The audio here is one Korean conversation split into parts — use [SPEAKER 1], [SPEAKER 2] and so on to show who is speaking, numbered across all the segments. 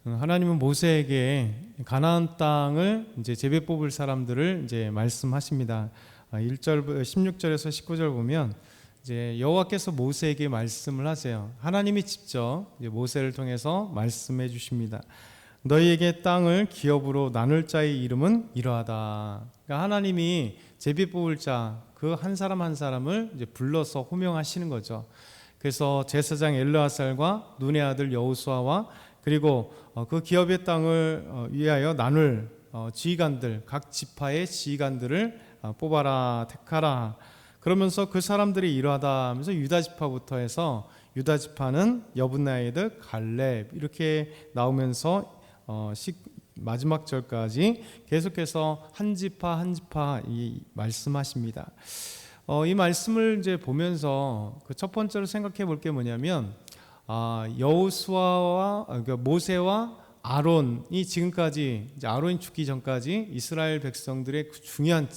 [SPEAKER 1] 하나님은 모세에게 가나안 땅을 이제 제비 뽑을 사람들을 이제 말씀하십니다. 1절 16절에서 19절 보면 이제 여호와께서 모세에게 말씀을 하세요. 하나님이 직접 이제 모세를 통해서 말씀해 주십니다. 너희에게 땅을 기업으로 나눌 자의 이름은 이러하다. 그러니까 하나님이 제비 뽑을 자 그 한 사람 한 사람을 이제 불러서 호명하시는 거죠. 그래서 제사장 엘르아살과 눈의 아들 여호수아와 그리고 그 기업의 땅을 위하여 나눌 지휘관들, 각 지파의 지휘관들을 뽑아라, 택하라. 그러면서 그 사람들이 이러하다 하면서 유다 지파부터 해서 유다 지파는 여분의 아들 갈렙 이렇게 나오면서 마지막 절까지 계속해서 한 지파 한 지파 말씀하십니다. 이 말씀을 이제 보면서 그 첫 번째로 생각해 볼 게 뭐냐면 여호수아와 그러니까 모세와 아론이 지금까지 이제 아론이 죽기 전까지 이스라엘 백성들의 그 중요한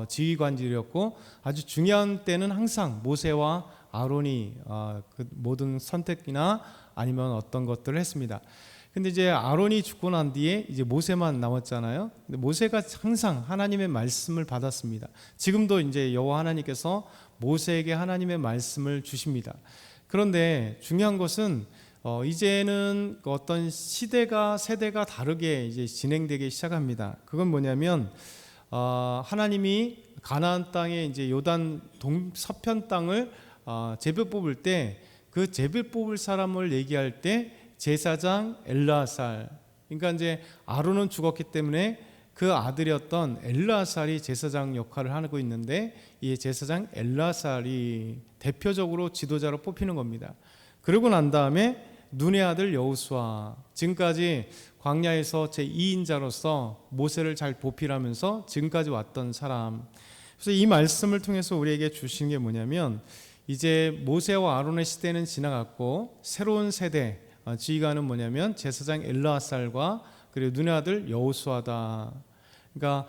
[SPEAKER 1] 지휘관들이었고 아주 중요한 때는 항상 모세와 아론이 그 모든 선택이나 아니면 어떤 것들을 했습니다. 근데 이제 아론이 죽고 난 뒤에 이제 모세만 남았잖아요. 근데 모세가 항상 하나님의 말씀을 받았습니다. 지금도 이제 여호와 하나님께서 모세에게 하나님의 말씀을 주십니다. 그런데 중요한 것은 이제는 어떤 세대가 다르게 이제 진행되기 시작합니다. 그건 뭐냐면 하나님이 가나안 땅에 이제 요단 서편 땅을 제비 뽑을 때 그 제비 뽑을 사람을 얘기할 때 제사장 엘르아살, 그러니까 이제 아론은 죽었기 때문에 그 아들이었던 엘르아살이 제사장 역할을 하고 있는데 이 제사장 엘르아살이 대표적으로 지도자로 뽑히는 겁니다. 그러고 난 다음에 눈의 아들 여호수아, 지금까지 광야에서 제2인자로서 모세를 잘 보필하면서 지금까지 왔던 사람. 그래서 이 말씀을 통해서 우리에게 주신 게 뭐냐면 이제 모세와 아론의 시대는 지나갔고 새로운 세대 지휘관은 뭐냐면 제사장 엘르아살과 그리고 눈의 아들 여호수아다. 그러니까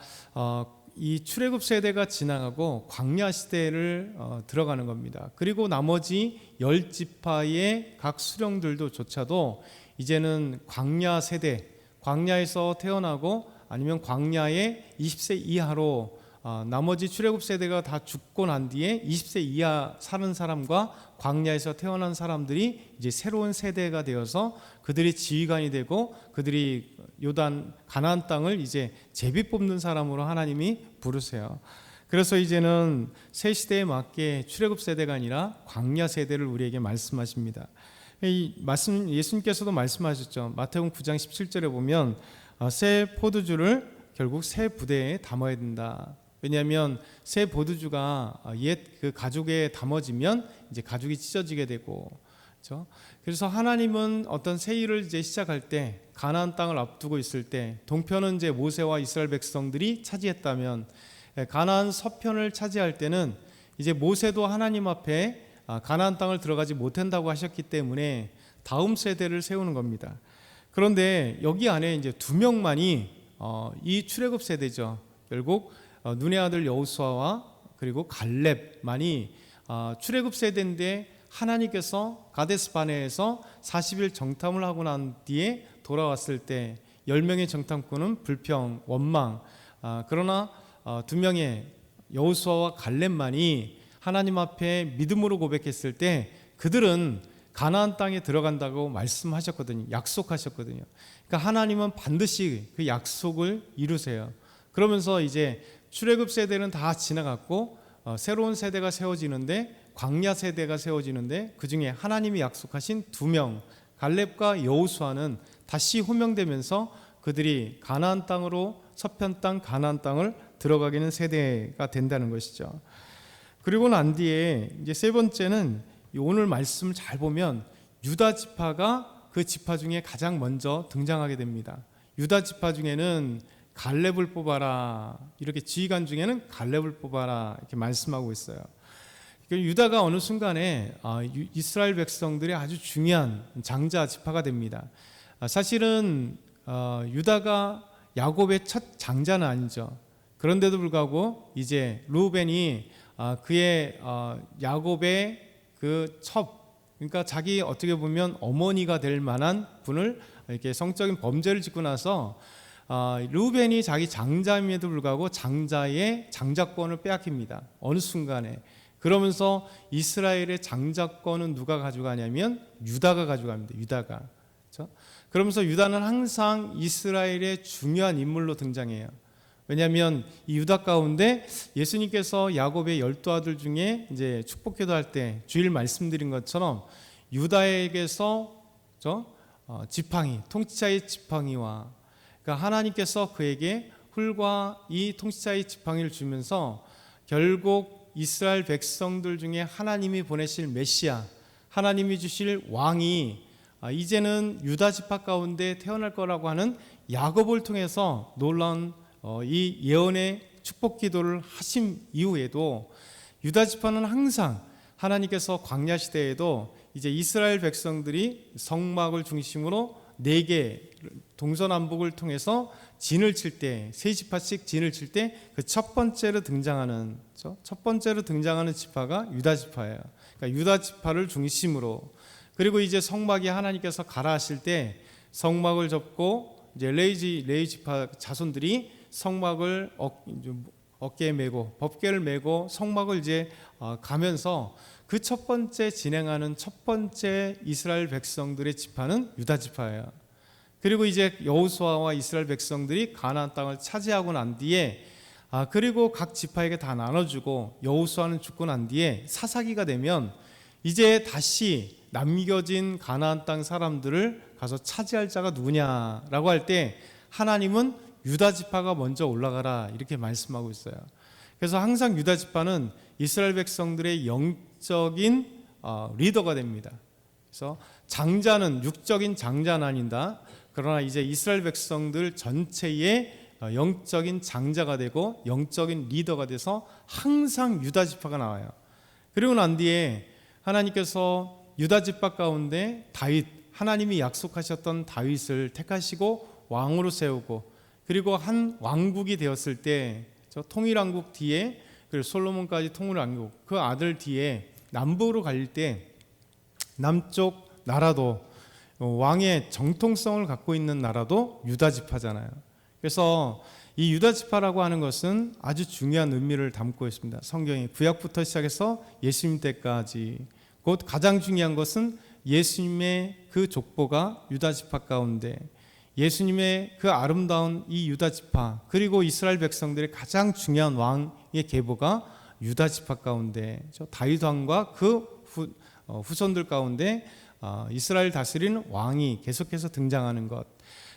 [SPEAKER 1] 이 출애굽 세대가 지나가고 광야 시대를 들어가는 겁니다. 그리고 나머지 10지파의 각 수령들도 조차도 이제는 광야 세대, 광야에서 태어나고 아니면 광야의 20세 이하로 나머지 출애굽 세대가 다 죽고 난 뒤에 20세 이하 사는 사람과 광야에서 태어난 사람들이 이제 새로운 세대가 되어서 그들이 지휘관이 되고 그들이 요단 가나안 땅을 이제 제비 뽑는 사람으로 하나님이 부르세요. 그래서 이제는 새 시대에 맞게 출애굽 세대가 아니라 광야 세대를 우리에게 말씀하십니다. 이 말씀 예수님께서도 말씀하셨죠. 마태복음 9장 17절에 보면 새 포도주를 결국 새 부대에 담아야 된다. 왜냐하면 새 포도주가 옛 그 가죽에 담아지면 이제 가죽이 찢어지게 되고, 그렇죠? 그래서 하나님은 어떤 새 일을 이제 시작할 때 가나안 땅을 앞두고 있을 때 동편은 이제 모세와 이스라엘 백성들이 차지했다면 가나안 서편을 차지할 때는 이제 모세도 하나님 앞에 가나안 땅을 들어가지 못한다고 하셨기 때문에 다음 세대를 세우는 겁니다. 그런데 여기 안에 이제 두 명만이 이 출애굽 세대죠. 결국 눈의 아들 여호수아와 그리고 갈렙만이 출애굽 세대인데 하나님께서 가데스 바네에서 40일 정탐을 하고 난 뒤에 돌아왔을 때 10명의 정탐꾼은 불평, 원망, 그러나 두 명의 여호수아와 갈렙만이 하나님 앞에 믿음으로 고백했을 때 그들은 가나안 땅에 들어간다고 말씀하셨거든요. 약속하셨거든요. 그러니까 하나님은 반드시 그 약속을 이루세요. 그러면서 이제 출애굽 세대는 다 지나갔고 새로운 세대가 세워지는데 광야 세대가 세워지는데 그중에 하나님이 약속하신 두 명 갈렙과 여호수아는 다시 호명되면서 그들이 가나안 땅으로 서편 땅 가나안 땅을 들어가기는 세대가 된다는 것이죠. 그리고 난 뒤에 이제 세 번째는 오늘 말씀을 잘 보면 유다 지파가 그 지파 중에 가장 먼저 등장하게 됩니다. 유다 지파 중에는 갈렙을 뽑아라, 이렇게 지휘관 중에는 갈렙을 뽑아라 이렇게 말씀하고 있어요. 유다가 어느 순간에 이스라엘 백성들의 아주 중요한 장자 지파가 됩니다. 사실은 유다가 야곱의 첫 장자는 아니죠. 그런데도 불구하고 이제 르우벤이 그의 야곱의 그 첩 그러니까 자기 어떻게 보면 어머니가 될 만한 분을 이렇게 성적인 범죄를 짓고 나서 르우벤이 자기 장자임에도 불구하고 장자의 장자권을 빼앗깁니다. 어느 순간에. 그러면서 이스라엘의 장자권은 누가 가져가냐면 유다가 가져갑니다. 유다가. 그렇죠? 그러면서 유다는 항상 이스라엘의 중요한 인물로 등장해요. 왜냐하면 이 유다 가운데 예수님께서 야곱의 12아들 중에 이제 축복기도 할 때 주일 말씀드린 것처럼 유다에게서 지팡이, 통치자의 지팡이와, 그러니까 하나님께서 그에게 훌과 이 통치자의 지팡이를 주면서 결국 이스라엘 백성들 중에 하나님이 보내실 메시아, 하나님이 주실 왕이 이제는 유다 지파 가운데 태어날 거라고 하는 야곱을 통해서 놀라운 이 예언의 축복 기도를 하신 이후에도 유다 지파는 항상 하나님께서 광야 시대에도 이제 이스라엘 백성들이 성막을 중심으로 4개 동서남북을 통해서 진을 칠 때, 3지파씩 진을 칠 때 그 첫 번째로 등장하는 지파가 유다 지파예요. 그러니까 유다 지파를 중심으로, 그리고 이제 성막이 하나님께서 가라 하실 때 성막을 접고 이제 레위 지파 자손들이 성막을 어깨에 메고 법궤를 메고 성막을 이제 가면서 그 첫 번째 진행하는 첫 번째 이스라엘 백성들의 지파는 유다 지파예요. 그리고 이제 여호수아와 이스라엘 백성들이 가나안 땅을 차지하고 난 뒤에 그리고 각 지파에게 다 나눠주고 여호수아는 죽고 난 뒤에 사사기가 되면 이제 다시 남겨진 가나안 땅 사람들을 가서 차지할 자가 누구냐라고 할 때 하나님은 유다 지파가 먼저 올라가라 이렇게 말씀하고 있어요. 그래서 항상 유다 지파는 이스라엘 백성들의 영적인 리더가 됩니다. 그래서 장자는 육적인 장자는 아니다. 그러나 이제 이스라엘 백성들 전체의 영적인 장자가 되고 영적인 리더가 돼서 항상 유다 지파가 나와요. 그리고 난 뒤에 하나님께서 유다 지파 가운데 다윗, 하나님이 약속하셨던 다윗을 택하시고 왕으로 세우고, 그리고 한 왕국이 되었을 때 저 통일왕국 뒤에, 그리고 솔로몬까지 통일왕국, 그 아들 뒤에 남북으로 갈 때 남쪽 나라도 왕의 정통성을 갖고 있는 나라도 유다 지파잖아요. 그래서 이 유다 지파라고 하는 것은 아주 중요한 의미를 담고 있습니다. 성경이 구약부터 시작해서 예수님 때까지 곧 가장 중요한 것은 예수님의 그 족보가 유다 지파 가운데, 예수님의 그 아름다운 이 유다 지파, 그리고 이스라엘 백성들의 가장 중요한 왕의 계보가 유다 지파 가운데 다윗 왕과 그 후손들 가운데 이스라엘 다스리는 왕이 계속해서 등장하는 것.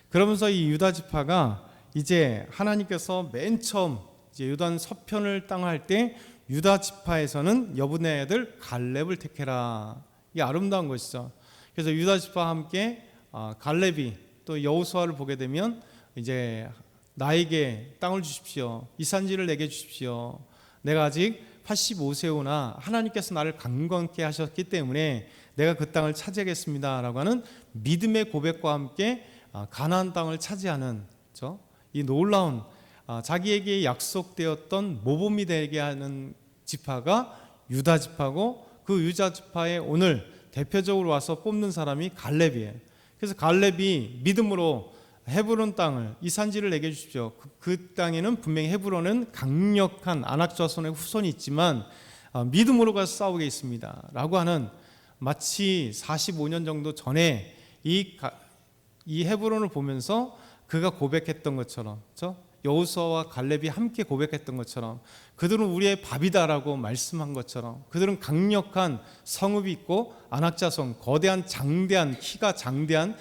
[SPEAKER 1] 그러면서 이 유다 지파가 이제 하나님께서 맨 처음 이제 요단 서편을 땅할 때 유다 지파에서는 여분의 아들 갈렙을 택해라. 이게 아름다운 것이죠. 그래서 유다 지파와 함께 갈렙이 또 여호수아를 보게 되면 이제 나에게 땅을 주십시오. 이 산지를 내게 주십시오. 내가 아직 85세우나 하나님께서 나를 강건케 하셨기 때문에 내가 그 땅을 차지하겠습니다 라고 하는 믿음의 고백과 함께 가나안 땅을 차지하는 이 놀라운 자기에게 약속되었던 모범이 되게 하는 지파가 유다 지파고, 그 유다 지파에 오늘 대표적으로 와서 뽑는 사람이 갈렙이에요. 그래서 갈렙이 믿음으로 헤브론 땅을, 이 산지를 내게 주십시오. 그 땅에는 분명히 헤브론은 강력한 아낙 자손의 후손이 있지만 믿음으로 가서 싸우게 있습니다 라고 하는, 마치 45년 정도 전에 이 헤브론을 보면서 그가 고백했던 것처럼, 여호수아와 갈렙이 함께 고백했던 것처럼, 그들은 우리의 밥이다라고 말씀한 것처럼, 그들은 강력한 성읍이 있고 아낙자손, 거대한 장대한, 키가 장대한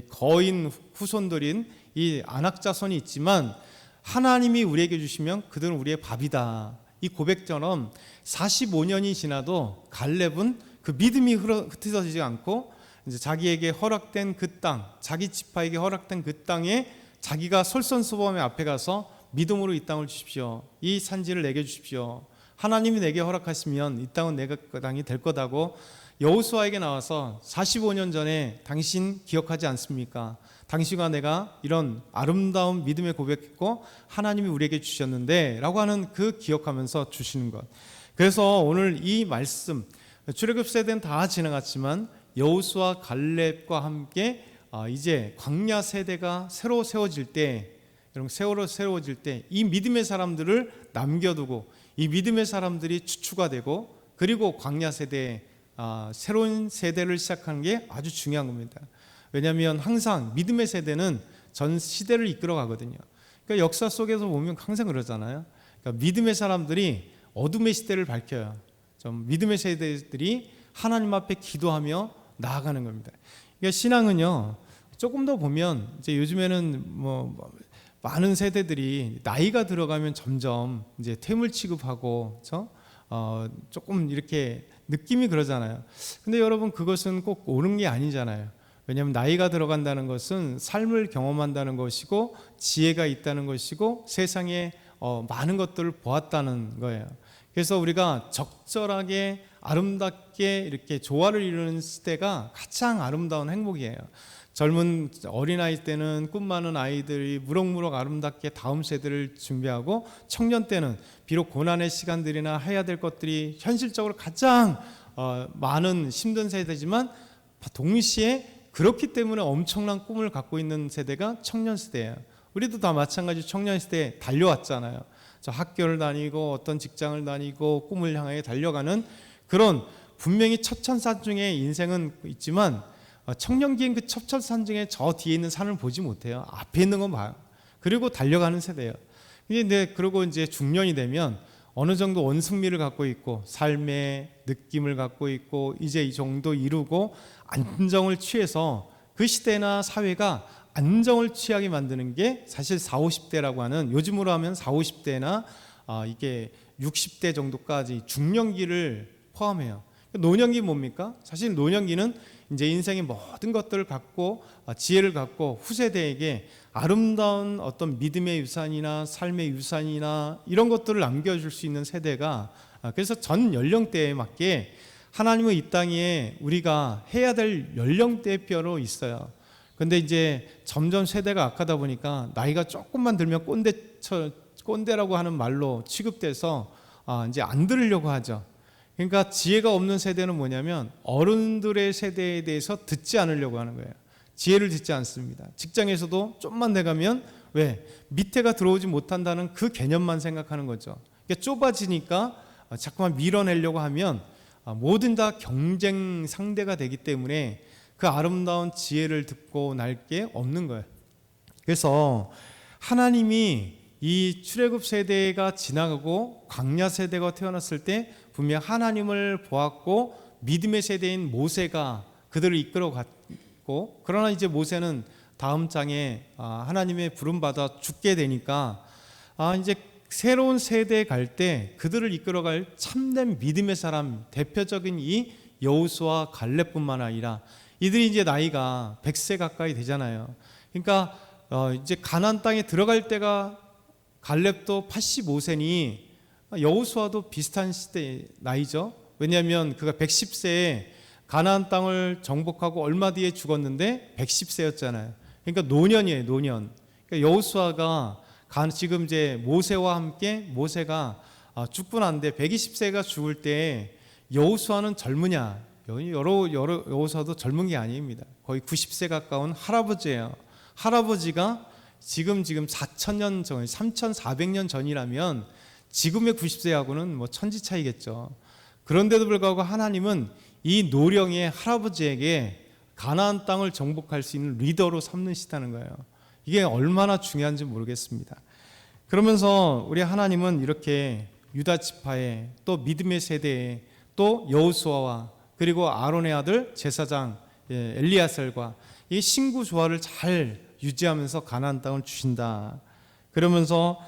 [SPEAKER 1] 거인 후손들인 이 아낙자손이 있지만 하나님이 우리에게 주시면 그들은 우리의 밥이다. 이 고백처럼 45년이 지나도 갈렙은 그 믿음이 흩어지지 않고 이제 자기에게 허락된 그 땅, 자기 지파에게 허락된 그 땅에 자기가 솔선수범의 앞에 가서 믿음으로 이 땅을 주십시오. 이 산지를 내게 주십시오. 하나님이 내게 허락하시면 이 땅은 내가 그 땅이 될 거다고 여호수아에게 나와서 45년 전에 당신 기억하지 않습니까? 당신과 내가 이런 아름다운 믿음의 고백했고 하나님이 우리에게 주셨는데 라고 하는 그 기억하면서 주시는 것. 그래서 오늘 이 말씀, 출애굽 세대는 다 지나갔지만 여호수아 갈렙과 함께 이제 광야 세대가 새로 세워질 때, 여러분 새로 세워질 때 이 믿음의 사람들을 남겨두고 이 믿음의 사람들이 추추가 되고, 그리고 광야 세대 새로운 세대를 시작하는 게 아주 중요한 겁니다. 왜냐하면 항상 믿음의 세대는 전 시대를 이끌어 가거든요. 그러니까 역사 속에서 보면 항상 그러잖아요. 그러니까 믿음의 사람들이 어둠의 시대를 밝혀요. 좀 믿음의 세대들이 하나님 앞에 기도하며 나아가는 겁니다. 그러니까 신앙은요, 조금 더 보면 이제 요즘에는 뭐 많은 세대들이 나이가 들어가면 점점 이제 퇴물 취급하고, 그렇죠? 조금 이렇게 느낌이 그러잖아요. 근데 여러분, 그것은 꼭 옳은 게 아니잖아요. 왜냐하면 나이가 들어간다는 것은 삶을 경험한다는 것이고 지혜가 있다는 것이고 세상에 많은 것들을 보았다는 거예요. 그래서 우리가 적절하게 아름답게 이렇게 조화를 이루는 시대가 가장 아름다운 행복이에요. 젊은 어린아이 때는 꿈 많은 아이들이 무럭무럭 아름답게 다음 세대를 준비하고, 청년 때는 비록 고난의 시간들이나 해야 될 것들이 현실적으로 가장 많은 힘든 세대지만 동시에 그렇기 때문에 엄청난 꿈을 갖고 있는 세대가 청년 세대예요. 우리도 다 마찬가지 청년 시대에 달려왔잖아요. 저 학교를 다니고 어떤 직장을 다니고 꿈을 향해 달려가는 그런, 분명히 첩천산 중에 인생은 있지만 청년기엔 그 첩천산 중에 저 뒤에 있는 산을 보지 못해요. 앞에 있는 건 봐요. 그리고 달려가는 세대예요. 근데 그러고 이제 중년이 되면 어느 정도 원숭미를 갖고 있고 삶의 느낌을 갖고 있고 이제 이 정도 이루고 안정을 취해서, 그 시대나 사회가 안정을 취하게 만드는 게 사실 40, 50대라고 하는, 요즘으로 하면 40, 50대나 이게 60대 정도까지 중년기를 포함해요. 노년기 뭡니까? 사실 노년기는 이제 인생의 모든 것들을 갖고 지혜를 갖고 후세대에게 아름다운 어떤 믿음의 유산이나 삶의 유산이나 이런 것들을 남겨줄 수 있는 세대가, 그래서 전 연령대에 맞게 하나님은 이 땅에 우리가 해야 될 연령대별로 있어요. 근데 이제 점점 세대가 악하다 보니까 나이가 조금만 들면 꼰대라고 하는 말로 취급돼서 이제 안 들으려고 하죠. 그러니까 지혜가 없는 세대는 뭐냐면 어른들의 세대에 대해서 듣지 않으려고 하는 거예요. 지혜를 듣지 않습니다. 직장에서도 좀만 돼가면 왜? 밑에가 들어오지 못한다는 그 개념만 생각하는 거죠. 그러니까 좁아지니까 자꾸만 밀어내려고 하면 모든 다 경쟁 상대가 되기 때문에 그 아름다운 지혜를 듣고 날 게 없는 거예요. 그래서 하나님이 이 출애굽 세대가 지나가고 광야 세대가 태어났을 때 분명 하나님을 보았고 믿음의 세대인 모세가 그들을 이끌어 갔고, 그러나 이제 모세는 다음 장에 하나님의 부름받아 죽게 되니까 이제 새로운 세대에 갈 때 그들을 이끌어갈 참된 믿음의 사람, 대표적인 이 여호수아 갈렙뿐만 아니라 이들이 이제 나이가 100세 가까이 되잖아요. 그러니까 이제 가나안 땅에 들어갈 때가 갈렙도 85세니 여호수아도 비슷한 시대 나이죠. 왜냐하면 그가 110세에 가나안 땅을 정복하고 얼마 뒤에 죽었는데 110세였잖아요. 그러니까 노년이에요, 노년. 그러니까 여호수아가 지금 이제 모세와 함께, 모세가 죽고 난데 120세가 죽을 때 여호수아는 젊으냐? 여호수아도 젊은 게 아닙니다. 거의 90세 가까운 할아버지예요. 할아버지가 지금 4,000년 전, 3,400년 전이라면 지금의 90세하고는 뭐 천지 차이겠죠. 그런데도 불구하고 하나님은 이 노령의 할아버지에게 가나안 땅을 정복할 수 있는 리더로 삼으시다는 거예요. 이게 얼마나 중요한지 모르겠습니다. 그러면서 우리 하나님은 이렇게 유다 지파에, 또 믿음의 세대에, 또 여호수아와 그리고 아론의 아들 제사장 엘리야셀과 이 신구 조화를 잘 유지하면서 가나안 땅을 주신다. 그러면서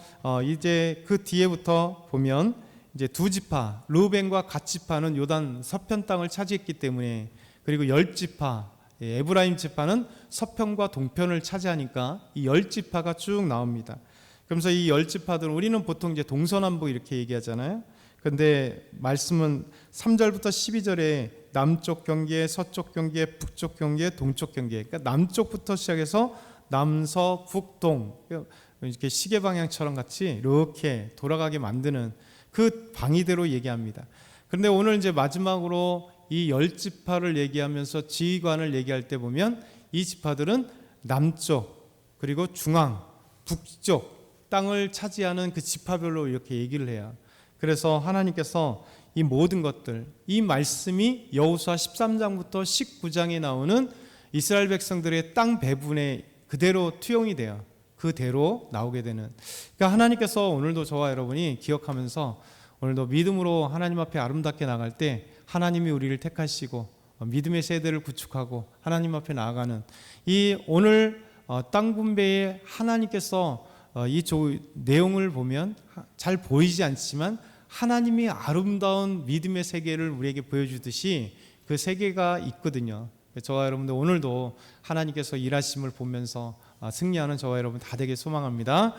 [SPEAKER 1] 이제 그 뒤에부터 보면 이제 두 지파, 르우벤과 갓 지파는 요단 서편 땅을 차지했기 때문에, 그리고 열 지파, 에브라임 지파는 서편과 동편을 차지하니까 이 열 지파가 쭉 나옵니다. 그러면서 이 열 지파들은, 우리는 보통 이제 동서남북 이렇게 얘기하잖아요. 근데 말씀은 3절부터 12절에 남쪽 경계, 서쪽 경계, 북쪽 경계, 동쪽 경계, 그러니까 남쪽부터 시작해서 남서 북동, 이렇게 시계 방향처럼 같이 이렇게 돌아가게 만드는 그 방위대로 얘기합니다. 그런데 오늘 이제 마지막으로 이 10지파를 얘기하면서 지휘관을 얘기할 때 보면 이 지파들은 남쪽 그리고 중앙, 북쪽 땅을 차지하는 그 지파별로 이렇게 얘기를 해요. 그래서 하나님께서 이 모든 것들, 이 말씀이 여호수아 13장부터 19장에 나오는 이스라엘 백성들의 땅 배분에 그대로 투영이 돼요. 그대로 나오게 되는. 그러니까 하나님께서 오늘도 저와 여러분이 기억하면서 오늘도 믿음으로 하나님 앞에 아름답게 나갈 때 하나님이 우리를 택하시고 믿음의 세대를 구축하고 하나님 앞에 나아가는 이 오늘 땅 분배에 하나님께서 이 내용을 보면 잘 보이지 않지만 하나님이 아름다운 믿음의 세계를 우리에게 보여주듯이 그 세계가 있거든요. 저와 여러분들 오늘도 하나님께서 일하심을 보면서 승리하는 저와 여러분 다 되길 소망합니다.